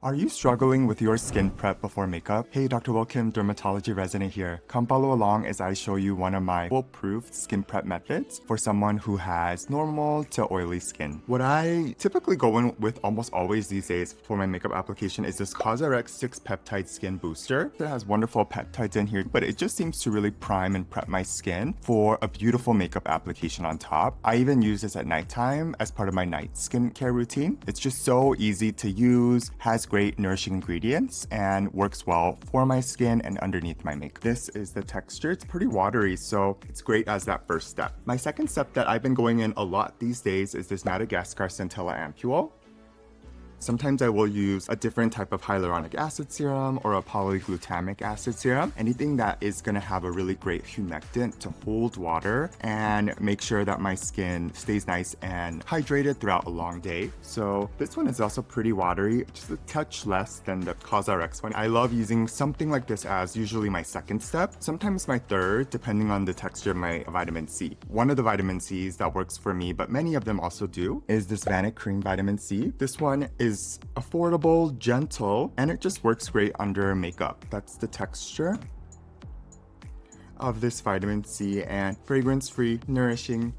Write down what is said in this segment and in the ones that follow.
Are you struggling with your skin prep before makeup? Hey, Dr. Wilkim, dermatology resident here. Come follow along as I show you one of my foolproof skin prep methods for someone who has normal to oily skin. What I typically go in with almost always these days for my makeup application is this COSRX 6 Peptide Skin Booster. It has wonderful peptides in here, but it just seems to really prime and prep my skin for a beautiful makeup application on top. I even use this at nighttime as part of my night skincare routine. It's just so easy to use, has great nourishing ingredients, and works well for my skin and underneath my makeup. This is the texture. It's pretty watery, so it's great as that first step. My second step that I've been going in a lot these days is this Madagascar Centella Ampoule. Sometimes I will use a different type of hyaluronic acid serum or a polyglutamic acid serum. Anything that is going to have a really great humectant to hold water and make sure that my skin stays nice and hydrated throughout a long day. So this one is also pretty watery, just a touch less than the COSRX one. I love using something like this as usually my second step, sometimes my third, depending on the texture of my vitamin C. One of the vitamin C's that works for me, but many of them also do, is this Vanicream Vitamin C. This one is affordable, gentle, and it just works great under makeup. That's the texture of this vitamin C, and fragrance-free, nourishing,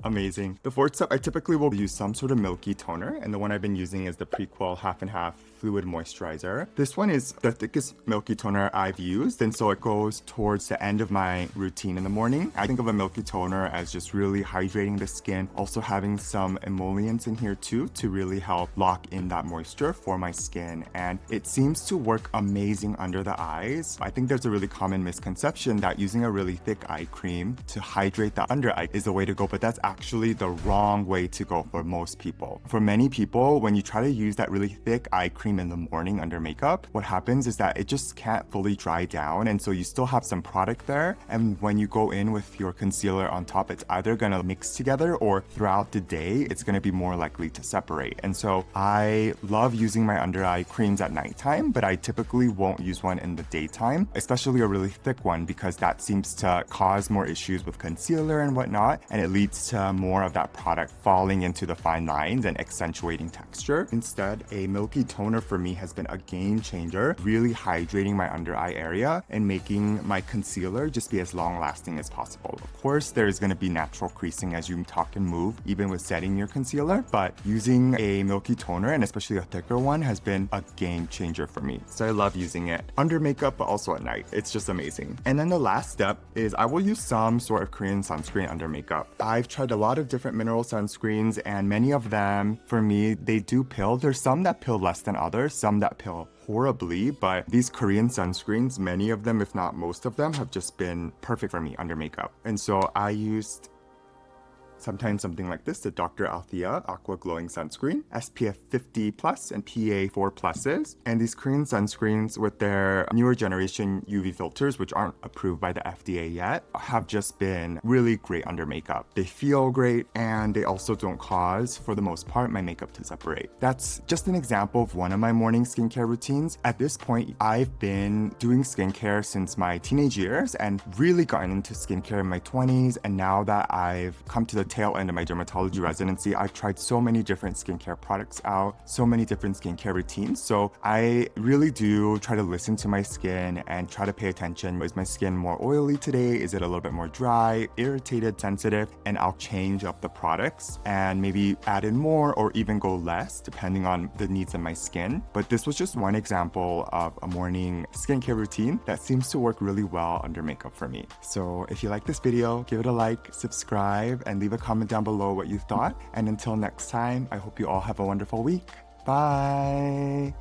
amazing. The fourth step, I typically will use some sort of milky toner, and the one I've been using is the Prequel half and half fluid moisturizer. This one is the thickest milky toner I've used, and so it goes towards the end of my routine in the morning. I think of a milky toner as just really hydrating the skin, also having some emollients in here too to really help lock in that moisture for my skin, and it seems to work amazing under the eyes. I think there's a really common misconception that using a really thick eye cream to hydrate the under eye is the way to go, but that's actually the wrong way to go for most people. For many people, when you try to use that really thick eye cream in the morning under makeup, what happens is that it just can't fully dry down, and so you still have some product there, and when you go in with your concealer on top, it's either gonna mix together or throughout the day it's gonna be more likely to separate. And so I love using my under eye creams at nighttime, but I typically won't use one in the daytime, especially a really thick one, because that seems to cause more issues with concealer and whatnot, and it leads to more of that product falling into the fine lines and accentuating texture. Instead, a milky toner for me has been a game changer, really hydrating my under eye area and making my concealer just be as long lasting as possible. Of course, there's going to be natural creasing as you talk and move, even with setting your concealer, but using a milky toner, and especially a thicker one, has been a game changer for me. So I love using it under makeup, but also at night. It's just amazing. And then the last step is I will use some sort of Korean sunscreen under makeup. I've tried a lot of different mineral sunscreens, and many of them, for me, they do pill. There's some that pill less than others, some that pill horribly, but these Korean sunscreens, many of them, if not most of them, have just been perfect for me under makeup. And so I used sometimes something like this, the Dr. Althea Aqua Glowing Sunscreen, SPF 50 plus and PA 4 pluses. And these Korean sunscreens with their newer generation UV filters, which aren't approved by the FDA yet, have just been really great under makeup. They feel great, and they also don't cause, for the most part, my makeup to separate. That's just an example of one of my morning skincare routines. At this point, I've been doing skincare since my teenage years and really gotten into skincare in my 20s. And now that I've come to the tail end of my dermatology residency, I've tried so many different skincare products out, so many different skincare routines. So I really do try to listen to my skin and try to pay attention. Is my skin more oily today? Is it a little bit more dry, irritated, sensitive? And I'll change up the products and maybe add in more or even go less depending on the needs of my skin. But this was just one example of a morning skincare routine that seems to work really well under makeup for me. So if you like this video, give it a like, subscribe, and leave a comment down below what you thought. And until next time, I hope you all have a wonderful week. Bye!